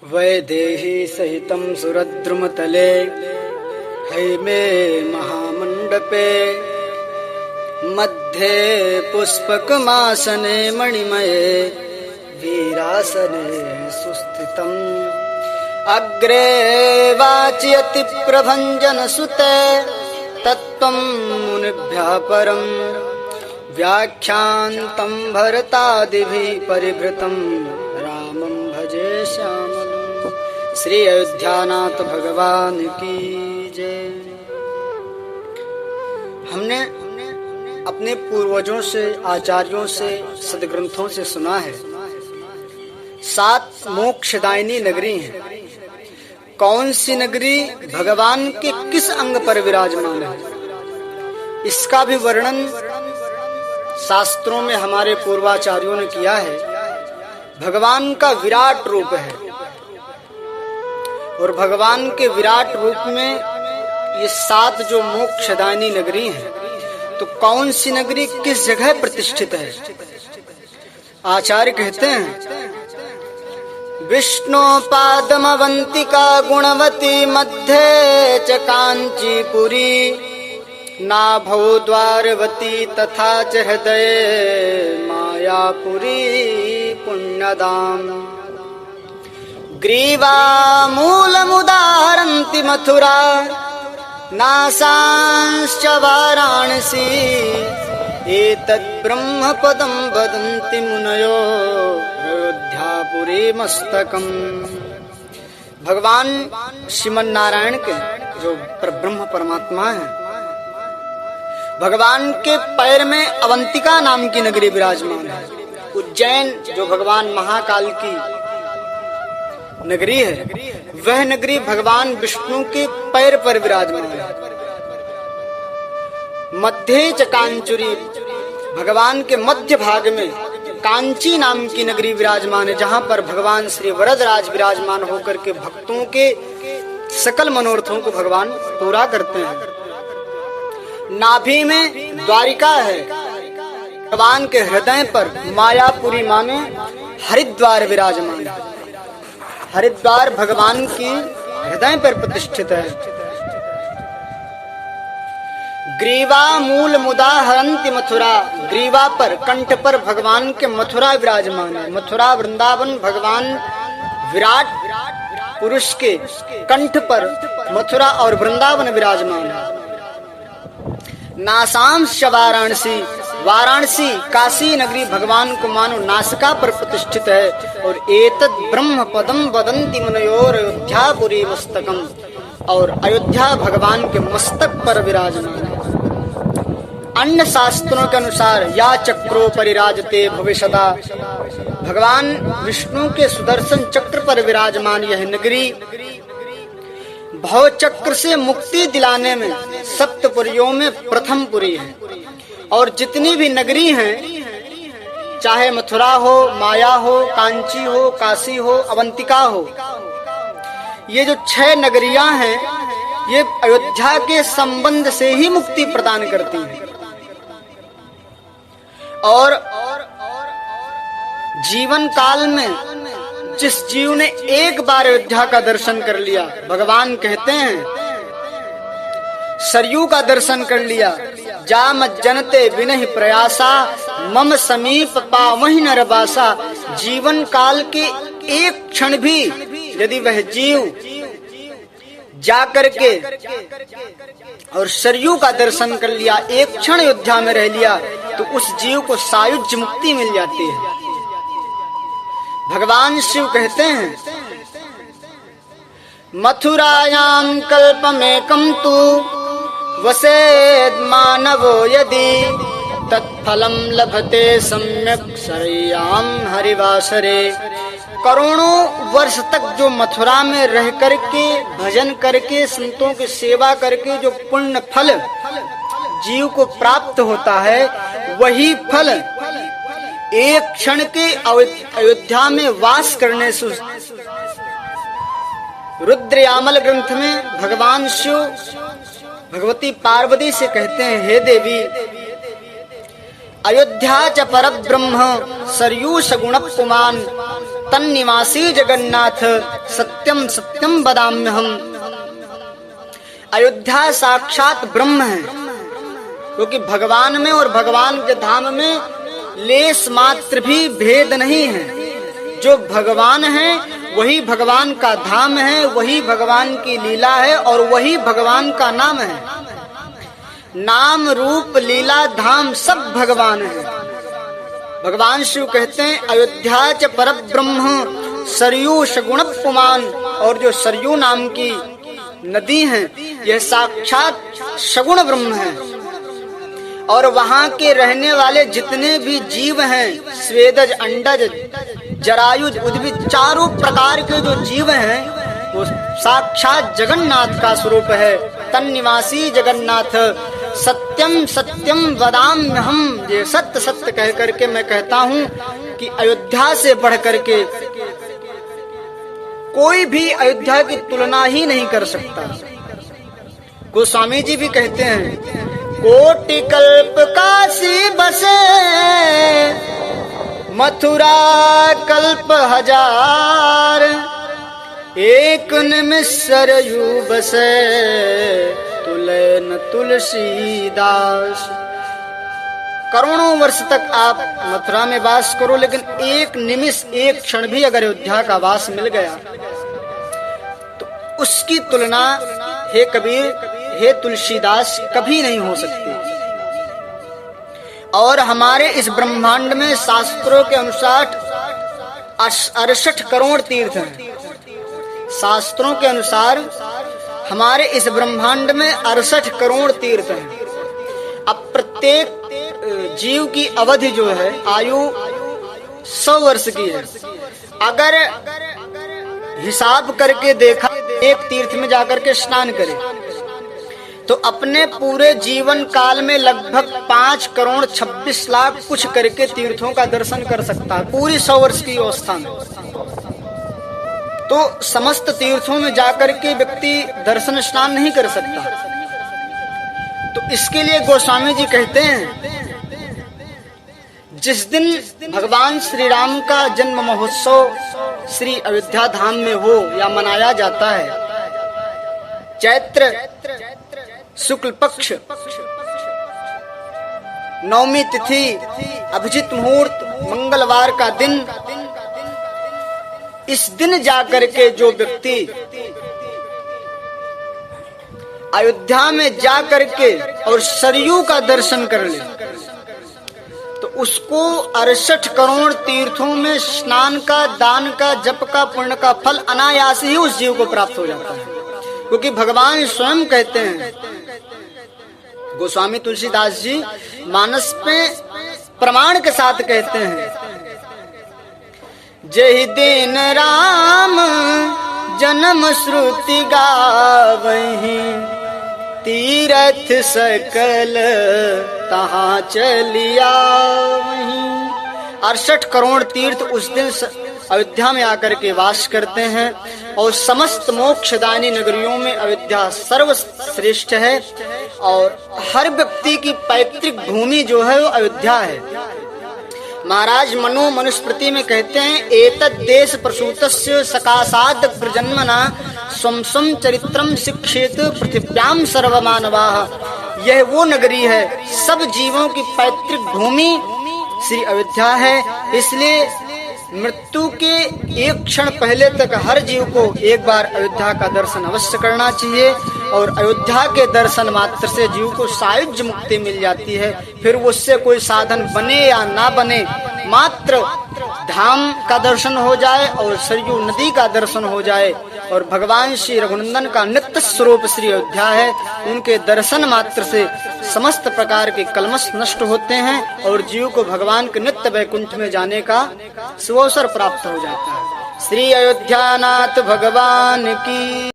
वैदेही सहितं सुरद्रुमतले हैमे महामण्डपे मध्ये पुष्पकमासने मणिमये वीरासने सुस्थितम् अग्रे वाचयति प्रभञ्जनसुते तत्त्वं मुनिभ्यः परम् व्याख्यान्तं भरतादिभिः परिभृतं रामं भजे श्यामलम्। श्री अयोध्यानाथ भगवान की जय। हमने अपने पूर्वजों से, आचार्यों से, सदग्रंथों से सुना है 7 मोक्षदायिनी नगरी हैं। कौन सी नगरी भगवान के किस अंग पर विराजमान है, इसका भी वर्णन शास्त्रों में हमारे पूर्वाचार्यों ने किया है। भगवान का विराट रूप है और भगवान के विराट रूप में ये 7 जो मोक्षदायिनी नगरी हैं, तो कौन सी नगरी किस जगह प्रतिष्ठित है? आचार्य कहते हैं विष्णुपादमवंतिका गुणवती मध्ये च कांचीपुरी नाभौ द्वारवती तथा च हृदये मायापुरी पुण्यदाम ग्रीवा मूलमुदाहरन्ति मथुरा नासांश्च वाराणसी एतद् ब्रह्मपदं वदन्ति मुनयो अयोध्यापुरी मस्तकम्। भगवान श्रीमन नारायण के जो ब्रह्म परमात्मा है, भगवान के पैर में अवंतिका नाम की नगरी विराजमान है। उज्जैन जो भगवान महाकाल की नगरी है, वह नगरी भगवान विष्णु के पैर पर विराजमान है। मध्य च कांचुरी, भगवान के मध्य भाग में कांची नाम की नगरी विराजमान है, जहाँ पर भगवान श्री वरदराज विराजमान होकर के भक्तों के सकल मनोरथों को भगवान पूरा करते हैं। नाभि में द्वारिका है, भगवान के हृदय पर मायापुरी माने हरिद्वार विराजमान है। हरिद्वार भगवान की हृदय पर प्रतिष्ठित है। ग्रीवा मूल मुदाहरन्ति मथुरा, ग्रीवा पर, कंठ पर भगवान के मथुरा विराजमान है। मथुरा वृंदावन भगवान विराट पुरुष के कंठ पर मथुरा और वृंदावन विराजमान है। नासांश वाराणसी, वाराणसी काशी नगरी भगवान को मानो नासिका पर प्रतिष्ठित है। और एतद् ब्रह्म पदम वदन्ति मुनयोर अयोध्यापुरी मस्तकम, और अयोध्या भगवान के मस्तक पर विराजमान है। अन्य शास्त्रों के अनुसार या चक्रो परिराजते भविष्यदा, भगवान विष्णु के सुदर्शन चक्र पर विराजमान यह नगरी भव चक्र से मुक्ति दिलाने में सप्तपुरियों में प्रथम पुरी है। और जितनी भी नगरी हैं, चाहे मथुरा हो, माया हो, कांची हो, काशी हो, अवंतिका हो, ये जो 6 नगरियां हैं, ये अयोध्या के संबंध से ही मुक्ति प्रदान करती हैं। और जीवन काल में जिस जीव ने एक बार अयोध्या का दर्शन कर लिया, भगवान कहते हैं सरयू का दर्शन कर लिया, जाम जनते विनहि प्रयासा मम समीप पावहि नरवासा। जीवन काल के एक क्षण भी यदि वह जीव जा करके और सरयू का दर्शन कर लिया, एक क्षण अयोध्या में रह लिया, तो उस जीव को सायुज्य मुक्ति मिल जाती है। भगवान शिव कहते हैं मथुरायां कल्पमेकं तु वसेद मानवो यदि तत्फलं लभते सम्यक शरय्यां हरिवासरे। करोड़ों वर्ष तक जो मथुरा में रह करके भजन करके संतों की सेवा करके जो पुण्य फल जीव को प्राप्त होता है, वही फल एक क्षण के अयोध्या में वास करने से। रुद्रयामल ग्रंथ में भगवान शिव भगवती पार्वती से कहते हैं, हे देवी अयोध्या च परब्रह्म सरयू सगुण पुमान तन्निवासी जगन्नाथ सत्यम सत्यम वदाम्यहम्। अयोध्या साक्षात ब्रह्म है, क्योंकि भगवान में और भगवान के धाम में लेस मात्र भी भेद नहीं है। जो भगवान है वही भगवान का धाम है, वही भगवान की लीला है और वही भगवान का नाम है। नाम रूप लीला धाम सब भगवान है। भगवान शिव कहते हैं अयोध्या च परब्रह्म सरयू सगुण पुमान। और जो सरयू नाम की नदी है यह साक्षात सगुण ब्रह्म है। और वहाँ के रहने वाले जितने भी जीव हैं, स्वेदज, अंडज, जरायुज, उद्भिद, चारों प्रकार के जो जीव हैं वो साक्षात जगन्नाथ का स्वरूप है। तन्निवासी जगन्नाथ सत्यम सत्यम वदाम्यहम्। ये सत्य सत्य कह करके मैं कहता हूँ कि अयोध्या से बढ़ करके कोई भी अयोध्या की तुलना ही नहीं कर सकता। गोस्वामी जी भी कहते हैं कोटि कल्प काशी बसे मथुरा कल्प हजार। एक निमिष सरयू बसे तुले न तुलसीदास। करोड़ों वर्ष तक आप मथुरा में वास करो, लेकिन एक निमिष, एक क्षण भी अगर अयोध्या का वास मिल गया तो उसकी तुलना हे कबीर, हे तुलसीदास, कभी नहीं हो सकती। और हमारे इस ब्रह्मांड में शास्त्रों के अनुसार 68 करोड़ तीर्थ हैं। शास्त्रों के अनुसार हमारे इस ब्रह्मांड में 68 करोड़ तीर्थ हैं। अब प्रत्येक जीव की अवधि जो है, आयु 100 वर्ष की है। अगर हिसाब करके देखा, एक तीर्थ में जाकर के स्नान करे तो अपने पूरे जीवन काल में लगभग 5 करोड़ 26 लाख कुछ करके तीर्थों का दर्शन कर सकता है पूरी 100 वर्ष की अवस्था में। तो समस्त तीर्थों में जाकर के व्यक्ति दर्शन स्नान नहीं कर सकता। तो इसके लिए गोस्वामी जी कहते हैं जिस दिन भगवान श्री राम का जन्म महोत्सव श्री अयोध्या धाम में हो या मनाया जाता है, चैत्र शुक्ल पक्ष नवमी तिथि अभिजित मुहूर्त मंगलवार का दिन, इस दिन जाकर के जो व्यक्ति अयोध्या में जाकर के और सरयू का दर्शन कर ले तो उसको 68 करोड़ तीर्थों में स्नान का, दान का, जप का, पुण्य का फल अनायास ही उस जीव को प्राप्त हो जाता है। क्योंकि भगवान स्वयं कहते हैं, गोस्वामी तुलसीदास जी मानस में प्रमाण के साथ कहते हैं, जय दिन राम जन्म श्रुति गावहीं, तीरथ सकल तहाँ चलिया वहीं। 68 करोड़ तीर्थ उस दिन अयोध्या में आकर के वास करते हैं और समस्त मोक्षदायिनी नगरियों में अयोध्या सर्वश्रेष्ठ है। और हर व्यक्ति की पैतृक भूमि जो है वो अयोध्या है। महाराज मनुस्मृति में कहते हैं, एतद् देश प्रसूतस्य सकाशात् प्रजन्मना स्वं स्वं चरित्रम शिक्षेत पृथिव्याम सर्वमानवाः। यह वो नगरी है, सब जीवों की पैतृक भूमि श्री अयोध्या है। इसलिए मृत्यु के एक क्षण पहले तक हर जीव को एक बार अयोध्या का दर्शन अवश्य करना चाहिए। और अयोध्या के दर्शन मात्र से जीव को सायुज्य मुक्ति मिल जाती है। फिर उससे कोई साधन बने या ना बने, मात्र धाम का दर्शन हो जाए और सरयू नदी का दर्शन हो जाए और भगवान श्री रघुनंदन का नित्य स्वरूप श्री अयोध्या है, उनके दर्शन मात्र से समस्त प्रकार के कलमश नष्ट होते हैं और जीव को भगवान के नित्य वैकुंठ में जाने का सुअवसर प्राप्त हो जाता है। श्री अयोध्यानाथ भगवान की